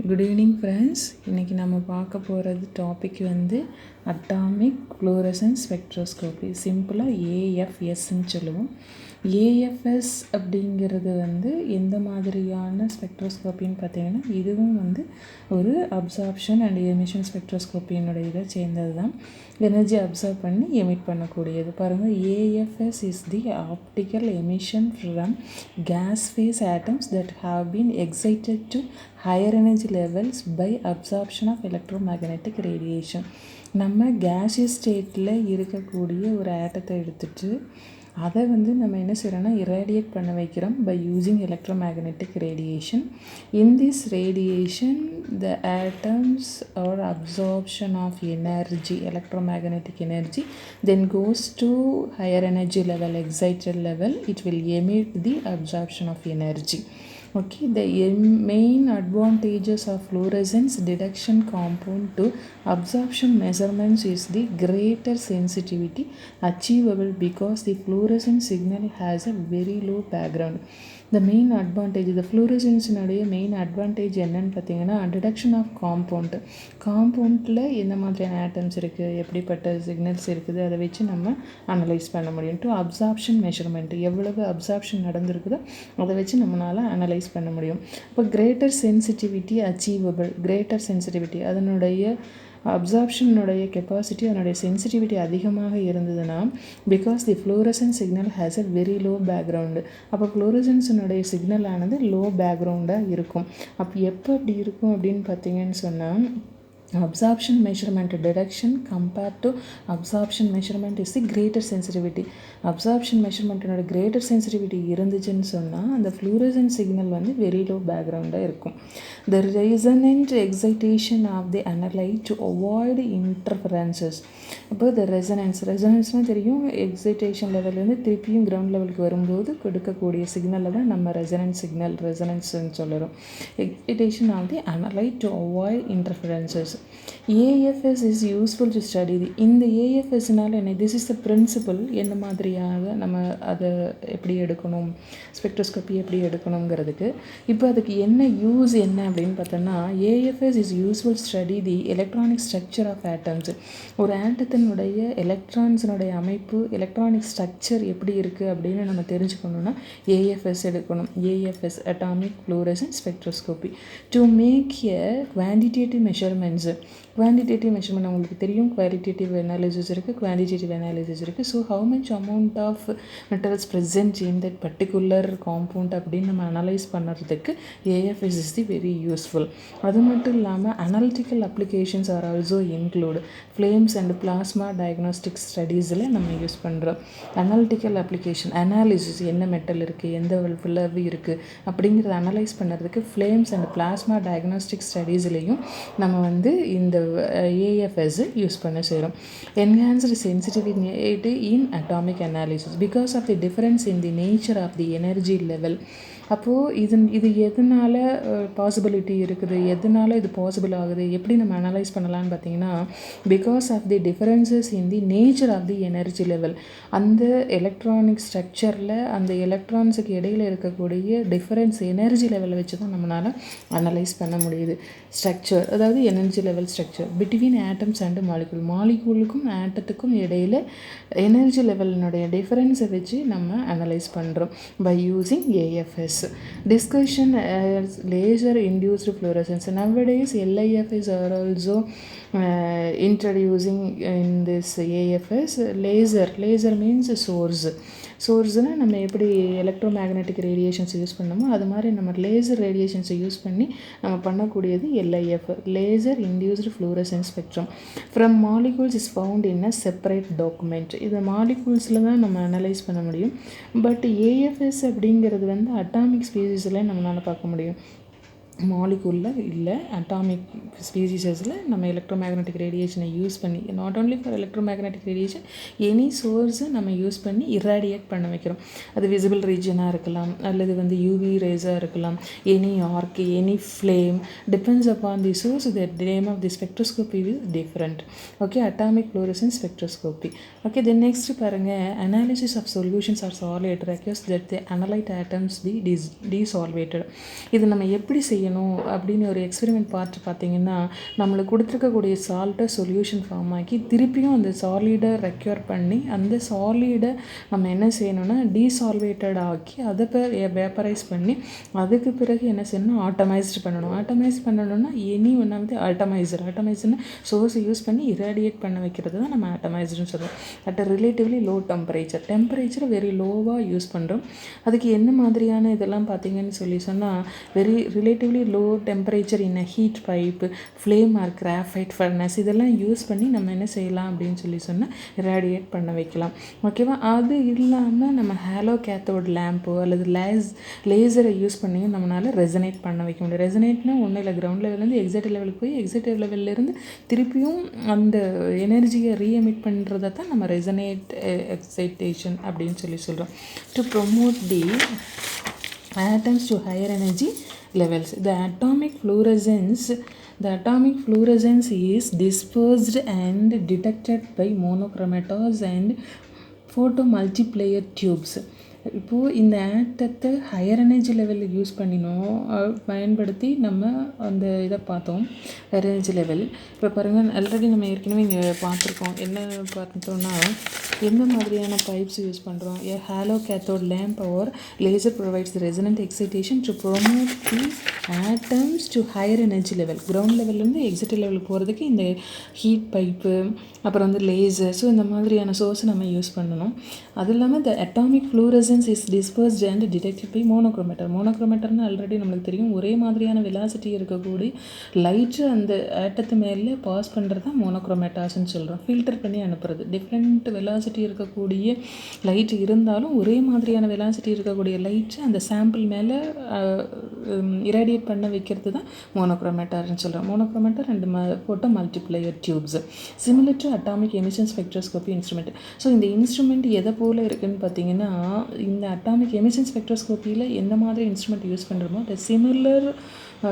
Good evening friends. இன்றைக்கி நம்ம பார்க்க போகிறது டாபிக் அட்டாமிக் ஃப்ளோரசன்ஸ் ஸ்பெக்ட்ரோஸ்கோபி, சிம்பிளாக ஏஎஃப்எஸ்ன்னு சொல்லுவோம். ஏஎஃப்எஸ் அப்படிங்கிறது எந்த மாதிரியான ஸ்பெக்ட்ரோஸ்கோப்பின்னு பார்த்தீங்கன்னா, இதுவும் ஒரு அப்சார்ப்ஷன் அண்ட் எமிஷன் ஸ்பெக்ட்ரோஸ்கோப்பியினுடைய இதை சேர்ந்தது தான். எனர்ஜி அப்சர்வ் பண்ணி எமிட் பண்ணக்கூடியது. பாருங்கள், AFS is the optical emission from gas phase atoms that have been excited to higher energy levels by absorption of electromagnetic radiation. நம்ம gaseous ஸ்டேட்டில் இருக்கக்கூடிய ஒரு ஆட்டத்தை எடுத்துகிட்டு அதை நம்ம என்ன செய்கிறோன்னா irradiate பண்ண வைக்கிறோம் by using electromagnetic radiation. In this radiation the atoms or absorption of energy, electromagnetic energy, then goes to higher energy level, excited level. It will emit the absorption of energy. Okay, the main advantages of fluorescence detection compound to absorption measurements is the greater sensitivity achievable because the fluorescent signal has a very low background. The main advantage, the fluorescence main advantage என்னன்னு பார்த்தீங்கன்னா, detection of காம்பவுண்டில் எந்த மாதிரியான atoms இருக்குது, எப்படிப்பட்ட signals இருக்குது, அதை வச்சு நம்ம அனலைஸ் பண்ண முடியும். டு அப்சார்ப்ஷன் மெஷர்மெண்ட், எவ்வளவு அப்சார்ப்ஷன் நடந்திருக்குதோ அதை வச்சு நம்மளால் அனலைஸ் பண்ண முடியும். இப்போ greater sensitivity achievable, greater sensitivity அதனுடைய அப்சார்ப்ஷனுடைய கெப்பாசிட்டி, அதனுடைய சென்சிட்டிவிட்டி அதிகமாக இருந்ததுன்னா, because the fluorescence signal has a very low background. அப்போ ஃப்ளோரசன்ஸினுடைய சிக்னல் ஆனது லோ பேக்ரவுண்டாக இருக்கும். அப்போ எப்போ அப்படி இருக்கும் அப்படின்னு பார்த்தீங்கன்னு சொன்னால், absorption measurement detection compared to absorption measurement is the greater sensitivity. absorption measurement greater sensitivity இருந்துச்சுன்னு சொன்னால் அந்த fluorescent signal very low background-ஆக இருக்கும். The resonant excitation of the analyte to avoid interferences. அப்போ the resonanceனால் தெரியும், எக்ஸைட்டேஷன் லெவல்லேருந்து திருப்பியும் கிரவுண்ட் லெவலுக்கு வரும்போது கொடுக்கக்கூடிய சிக்னலில் தான் நம்ம ரெசனன்ஸ்ன்னு சொல்லுறோம். Excitation of the analyte to avoid interferences. AFS is useful to study. இந்த ஏஎஃப்எஸ்னால் என்ன, திஸ் இஸ் த பிரின்சிபல், என்ன மாதிரியாக நம்ம அதை எப்படி எடுக்கணும், ஸ்பெக்ட்ரோஸ்கோப்பி எப்படி எடுக்கணுங்கிறதுக்கு. இப்போ அதுக்கு என்ன யூஸ் என்ன அப்படின்னு பார்த்தோன்னா, AFS is useful study the electronic structure of atoms. ஒரு ஆட்டத்தினுடைய எலக்ட்ரான்ஸினுடைய அமைப்பு, எலக்ட்ரானிக் ஸ்ட்ரக்சர் எப்படி இருக்குது அப்படின்னு நம்ம தெரிஞ்சுக்கணுன்னா ஏஎஃப்எஸ் எடுக்கணும். AFS atomic fluorescence spectroscopy to make a quantitative measurements. Quantitative measurement உங்களுக்கு தெரியும், குவாலிட்டேட்டிவ் அனாலிசிஸ் இருக்குது, குவான்டிடேட்டிவ் அனாலிசிஸ் இருக்குது. So how much amount of metals present in that particular compound அப்படின்னு நம்ம அனலைஸ் பண்ணுறதுக்கு AFS is the very useful. அது மட்டும் இல்லாமல் analytical applications are also include. Flames and plasma diagnostic ஸ்டடீஸில் நம்ம யூஸ் பண்ணுறோம். அனாலிட்டிக்கல் அப்ளிகேஷன், அனாலிசிஸ், என்ன மெட்டல் இருக்குது, எந்த ஃபிளவு இருக்குது அப்படிங்கிறத அனலைஸ் பண்ணுறதுக்கு ஃப்ளேம்ஸ் அண்ட் பிளாஸ்மா டயக்னோஸ்டிக் ஸ்டடீஸ்லேயும் நம்ம இந்த ஏஎஃப்எஸ் யூஸ் பண்ண செய்கிறோம். Enhanced sensitivity in atomic analysis because of the difference in the nature of the energy level. அப்போது இது எதனால் பாசிபிலிட்டி இருக்குது, எதனால் இது பாசிபிள் ஆகுது, எப்படி நம்ம அனலைஸ் பண்ணலான்னு பார்த்தீங்கன்னா, because of the differences in the nature of the energy level. அந்த எலக்ட்ரானிக் ஸ்ட்ரக்சரில் அந்த எலக்ட்ரான்ஸுக்கு இடையில் இருக்கக்கூடிய டிஃபரன்ஸ் எனர்ஜி லெவலை வச்சு தான் நம்மளால் அனலைஸ் பண்ண முடியுது. ஸ்ட்ரக்சர், அதாவது energy level structure between atoms and molecule. மாலிகூலுக்கும் ஆட்டத்துக்கும் இடையில் எனர்ஜி லெவலினுடைய டிஃபரன்ஸை வச்சு நம்ம அனலைஸ் பண்ணுறோம் by using AFS. Discussion as laser induced fluorescence. Nowadays LIFs are also introducing in this AFS laser means சோர்ஸ்னால் நம்ம எப்படி எலக்ட்ரோமேக்னெட்டிக் ரேடியேஷன்ஸ் யூஸ் பண்ணோமோ அது மாதிரி நம்ம லேசர் ரேடியேஷன்ஸை யூஸ் பண்ணி நம்ம பண்ணக்கூடியது LIF, laser induced fluorescens spectrum from molecules is found in a separate document. இதை மாலிகூல்ஸில் தான் நம்ம அனலைஸ் பண்ண முடியும். பட் ஏஎஃப்எஸ் அப்படிங்கிறது அட்டாமிக் ஸ்பீசிஸில் நம்மளால் பார்க்க முடியும். மாலிகூலில் இல்லை, அட்டாமிக் ஸ்பீசிஸஸில் நம்ம எலக்ட்ரோமேக்னெட்டிக் ரேடியேஷனை யூஸ் பண்ணி, not only for electromagnetic radiation, any சோர்ஸை நம்ம யூஸ் பண்ணி இராடியேட் பண்ண வைக்கிறோம். அது விசிபிள் ரீஜனாக இருக்கலாம், அல்லது யூவி ரேஸாக இருக்கலாம், any arc, any flame, depends upon the source. The name of the spectroscopy is different. Okay, atomic fluorescence spectroscopy. Okay, then next பாருங்கள், analysis of solutions or solvate request that the analyte atoms the desolvated. இது நம்ம எப்படி செய்ய செய்யணும் அப்படின்னு ஒரு experiment பார்த்து பார்த்திங்கன்னா, நம்மளுக்கு கொடுத்துருக்கக்கூடிய சால்ட்டை சொல்யூஷன் ஃபார்ம் ஆக்கி திருப்பியும் அந்த சாலிடை ரெக்யூர் பண்ணி அந்த சாலிடை நம்ம என்ன செய்யணும்னா டீசால்வேட்டட் ஆக்கி அதை வேப்பரைஸ் பண்ணி அதுக்கு பிறகு என்ன செய்யணும் ஆட்டமைஸ்டு பண்ணணும். ஆட்டமைஸ் பண்ணணும்னா எனி ஒன் ஆஃப் தி ஆட்டமைசர்னா சோர்ஸை யூஸ் பண்ணி இராடியேட் பண்ண வைக்கிறது தான் நம்ம ஆட்டமைஸ்டுன்னு சொல்கிறோம். At relatively low temperature very லோவாக யூஸ் பண்ணுறோம். அதுக்கு என்ன மாதிரியான இதெல்லாம் பார்த்தீங்கன்னு சொன்னால் very relatively low temperature in heat pipe, flame or graphite furnace இதெல்லாம் யூஸ் பண்ணி நம்ம என்ன செய்யலாம் அப்படின்னு சொன்னால் ரேடியேட் பண்ண வைக்கலாம். ஓகேவா? அது இல்லாமல் நம்ம ஹாலோ கேத்தோட் லேம்போ அல்லது லேசரை யூஸ் பண்ணி நம்மளால் ரெசனேட் பண்ண வைக்க முடியும். ரெசனேட்னா ஒன்றும் இல்லை, கிரவுண்ட் லெவல்லேருந்து எக்ஸைட்டட் லெவலுக்கு போய் எக்ஸைட்டட் லெவல்லேருந்து திருப்பியும் அந்த எனர்ஜியை ரீஎமிட் பண்ணுறதை தான் நம்ம ரெசனேட் எக்ஸைட்டேஷன் அப்படின்னு சொல்கிறோம். To promote the atoms to higher energy levels. The atomic fluorescence is dispersed and detected by monochromators and photomultiplier tubes. இப்போது இந்த ஆட்டத்தை ஹையர் எனர்ஜி லெவலில் யூஸ் பண்ணினோம் பயன்படுத்தி நம்ம அந்த இதை பார்த்தோம் ஹையர் எனர்ஜி லெவல். இப்போ பாருங்கள், ஆல்ரெடி நம்ம ஏற்கனவே இங்கே பார்த்துருக்கோம். என்ன பார்த்தோம்னா எந்த மாதிரியான பைப்ஸ் யூஸ் பண்ணுறோம். A hollow cathode lamp or laser provides resonant excitation to promote the atoms to higher energy level. Ground லெவல்லேருந்து எக்ஸைட்டட் லெவலுக்கு போகிறதுக்கு இந்த ஹீட் பைப்பு அப்புறம் லேசர், ஸோ இந்த மாதிரியான சோர்ஸ் நம்ம யூஸ் பண்ணணும். அது இல்லாமல் the atomic fluorescence is dispersed and detected by மோனோக்ரோமேட்டர்னு ஆல்ரெடி நம்மளுக்கு தெரியும். ஒரே மாதிரியான வெலாசிட்டி இருக்கக்கூடிய லைட்டு அந்த ஆட்டத்து மேலே பாஸ் பண்ணுறது தான் மோனோக்ரோமேட்டாஸ்ன்னு சொல்கிறோம். ஃபில்டர் பண்ணி அனுப்புறது. டிஃப்ரெண்ட் வெலாசிட்டி இருக்கக்கூடிய லைட் இருந்தாலும் ஒரே மாதிரியான வெலாசிட்டி இருக்கக்கூடிய லைட்டு அந்த சாம்பிள் மேலே இராடியேட் பண்ண வைக்கிறது தான் மோனோக்ரோமேட்டர்னு சொல்கிறோம். Monochromator and photomultiplier tubes similar to atomic emission spectroscopy instrument. So இந்த இன்ஸ்ட்ருமெண்ட் எதை போல் இருக்குதுன்னு பார்த்தீங்கன்னா, இந்த அட்டாமிக் எமிஷன் ஸ்பெக்ட்ரோஸ்கோப்பியில் எந்த மாதிரி இன்ஸ்ட்ருமெண்ட் யூஸ் பண்ணுறோமோ the similar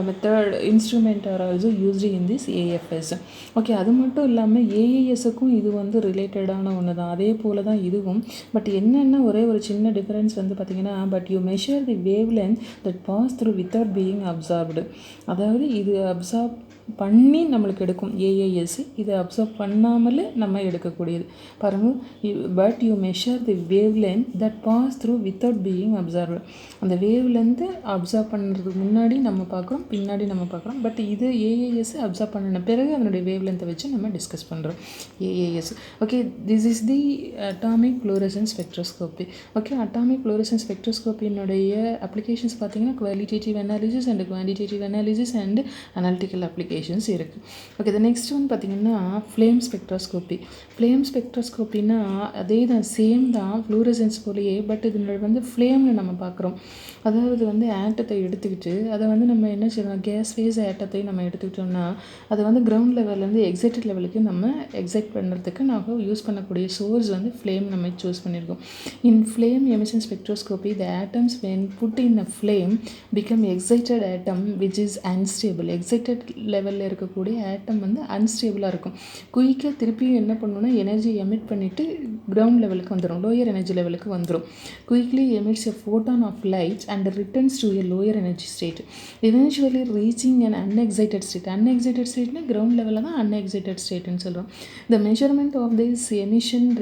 method instrument are also used in this AFS. Okay, அது மட்டும் இல்லாமல் ஏஏஎஸ்ஸுக்கும் இது ரிலேட்டடான ஒன்று தான். அதே போல் தான் இதுவும். பட் என்னென்ன ஒரே ஒரு சின்ன டிஃப்ரென்ஸ் பார்த்தீங்கன்னா, but you measure the wavelength that pass through without being absorbed. அதாவது இது அப்சார்ப் பண்ணி நம்மளுக்கு எடுக்கும் ஏஏஎஸ், இதை அப்சர்வ் பண்ணாமலே நம்ம எடுக்கக்கூடியது. பாருங்கள், but you measure the wavelength that pass through without being observed. அந்த வேவ் லென்த்து அப்சர்வ் பண்ணுறதுக்கு முன்னாடி நம்ம பார்க்குறோம், பின்னாடி நம்ம பார்க்குறோம். பட் இது ஏஏஎஸ் அப்சர்வ் பண்ணின பிறகு அதனுடைய வேவ் லென்த்தை வச்சு நம்ம டிஸ்கஸ் பண்ணுறோம் AAS. Okay, this is the atomic fluorescence spectroscopy. Okay, atomic fluorescence ஸ்பெக்ட்ரோஸ்கோப்பினுடைய அப்ளிகேஷன்ஸ் பார்த்தீங்கன்னா qualitative analysis and quantitative analysis and analytical applications இருக்குது. ஓகே, த நெக்ஸ்ட் ஒன் பார்த்தீங்கன்னா ஃப்ளேம் ஸ்பெக்ட்ரோஸ்கோப்பி. ஃப்ளேம் ஸ்பெக்ட்ரோஸ்கோப்பின்னா அதே தான், சேம் தான் ஃப்ளூரசன்ஸ் போலேயே. பட் இதனுடைய ஃப்ளேம்னு நம்ம பார்க்குறோம். அதாவது ஆட்டத்தை எடுத்துக்கிட்டு அதை நம்ம என்ன செய்யணும், கேஸ் ஃபேஸ் ஆட்டத்தை நம்ம எடுத்துக்கிட்டோம்னா அதை கிரவுண்ட் லெவல்லேருந்து எக்ஸைட்டட் லெவலுக்கு நம்ம எக்ஸைட் பண்ணுறதுக்கு நம்ம யூஸ் பண்ணக்கூடிய சோர்ஸ் ஃப்ளேம் நம்ம சூஸ் பண்ணியிருக்கோம். In flame emission spectroscopy the atoms when put in a flame become excited atom which is unstable. Excited லெவலில் இருக்கக்கூடிய ஆட்டம் அன்ஸ்டேபிளாக இருக்கும். குயிக்காக திருப்பியும் என்ன பண்ணணும்னா எனர்ஜி எமிட் பண்ணிவிட்டு கிரவுண்ட் லெவலுக்கு வந்துடும், லோயர் எனர்ஜி லெவலுக்கு வந்துடும். Quickly emits a photon of light and returns to a lower energy state, eventually reaching an unexcited state. Unexcited ஸ்டேட்னா கிரவுண்ட் லெவலில் தான் அன்எக்ஸைட்டட் ஸ்டேட்னு சொல்கிறோம். The measurement of this emitted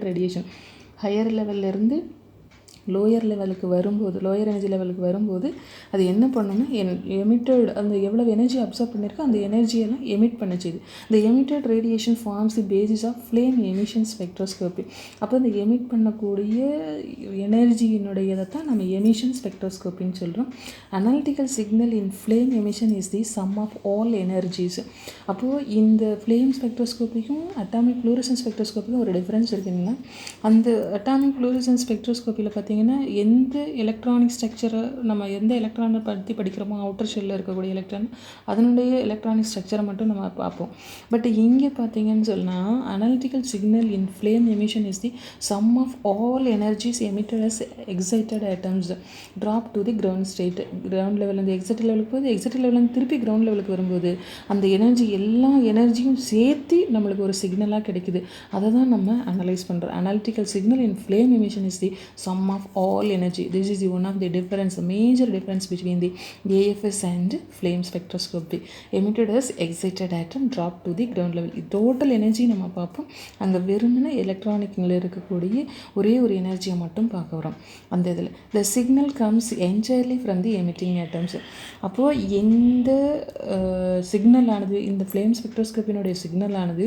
radiation higher லெவல்லேருந்து லோயர் லெவலுக்கு வரும்போது, லோயர் எனர்ஜி லெவலுக்கு வரும்போது அது என்ன பண்ணணும்னா எமிட்டட் அந்த எவ்வளோ எனர்ஜி அப்சர்வ் பண்ணியிருக்கோ அந்த எனர்ஜியெல்லாம் எமிட் பண்ண செய்யுது. இந்த emitted radiation forms the basis of flame emission spectroscopy. அப்போ இந்த எமிட் பண்ணக்கூடிய எனர்ஜியினுடையதை தான் நம்ம எமிஷன் ஸ்பெக்ட்ரோஸ்கோப்பின்னு சொல்கிறோம். Analytical signal in flame emission is the sum of all energies. அப்போது இந்த ஃப்ளேம் ஸ்பெக்ட்ரோஸ்கோப்பிக்கும் அட்டாமிக் ஃப்ளூரசன்ஸ் ஸ்பெக்ட்ரோஸ்கோப்பிக்கும் ஒரு டிஃப்ரென்ஸ் இருக்குதுன்னா, அந்த அட்டாமிக் ஃப்ளூரசன்ஸ் ஸ்பெக்ட்ரோஸ்கோப்பியில் பார்த்தீங்கன்னா எந்த எலக்ட்ரானிக் ஸ்ட்ரக்சரை நம்ம எந்த எலக்ட்ரானை பற்றி படிக்கிறோமோ அவுட்டர் ஷெல்லில் இருக்கக்கூடிய எலக்ட்ரான் அதனுடைய எலக்ட்ரானிக் ஸ்ட்ரக்சரை மட்டும் நம்ம பார்ப்போம். பட் இங்கே பார்த்தீங்கன்னு சொன்னால் analytical signal in flame emission is the sum of all energies emitted as excited atoms drop to the ground state. Ground லெவலேருந்து எக்ஸைட்டட் லெவலுக்கு போகுது, எக்ஸைட்டட் லெவலேருந்து திருப்பி கிரவுண்ட் லெவலுக்கு வரும்போது அந்த எனர்ஜி எல்லா எனர்ஜியும் சேர்த்து நம்மளுக்கு ஒரு சிக்னலாக கிடைக்குது. அதை தான் நம்ம அனலைஸ் பண்ணுறோம். Analytical signal in flame emission is the sum of all energy. This is one of the difference, major difference between the AFS and flame spectroscopy. Emitted as excited atom drop to the ground level. Total energy நம்ம பார்ப்போம். அங்கே வெறுமனே எலக்ட்ரானிக்கில் இருக்கக்கூடிய ஒரே ஒரு எனர்ஜியை மட்டும் பார்க்க வரோம் அந்த இதில். The signal comes entirely from the emitting atoms. அப்போது எந்த சிக்னலானது, இந்த ஃப்ளேம் ஸ்பெக்ட்ரோஸ்கோப்பினுடைய சிக்னலானது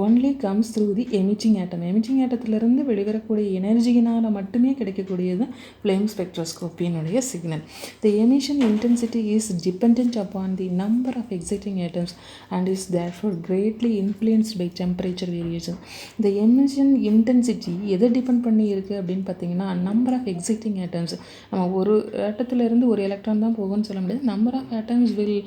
only comes through the emitting atom. Emitting ஆட்டத்திலிருந்து வெளிவரக்கூடிய எனர்ஜியினால் மட்டுமே கிடைக்கக்கூடியது ஃப்ளேம் ஸ்பெக்ட்ரோஸ்கோப்பினுடைய signal. The emission intensity is depend upon the number of exciting atoms and is therefore greatly influenced by temperature variation. இந்த எமிஷன் இன்டென்சிட்டி எதை டிபெண்ட் பண்ணி இருக்குது அப்படின்னு பார்த்தீங்கன்னா, நம்பர் ஆஃப் எக்ஸைட்டிங் ஆட்டம்ஸ். நம்ம ஒரு ஆட்டத்திலிருந்து ஒரு எலக்ட்ரான் தான் போகும்னு சொல்ல முடியாது. Number of atoms will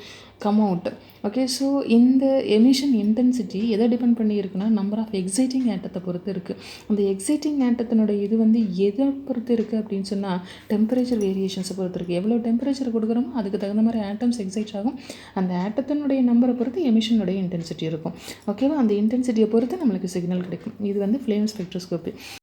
come out. Okay, so இந்த எமிஷன் இன்டென்சிட்டி எதை டிபெண்ட் பண்ணி இருக்குன்னா, நம்பர் ஆஃப் எக்ஸைட்டிங் ஆட்டத்தை பொறுத்து இருக்குது. அந்த எக்ஸைட்டிங் ஆட்டத்தினுடைய இது வந்து எதை பொறுத்து இருக்குது அப்படின்னு சொன்னால், டெம்பரேச்சர் வேரியேஷன்ஸை பொறுத்து இருக்குது. எவ்வளோ டெம்பரேச்சர் கொடுக்குறோமோ அதுக்கு தகுந்த மாதிரி ஆட்டம்ஸ் எக்ஸைட் ஆகும். அந்த ஆட்டத்தினுடைய நம்பரை பொறுத்து எமிஷனுடைய இன்டென்சிட்டி இருக்கும். ஓகேவா, அந்த இன்டென்சிட்டியை பொறுத்து நம்மளுக்கு சிக்னல் கிடைக்கும். இது வந்து ஃப்ளேம் ஸ்பெக்ட்ரோஸ்கோப்பி.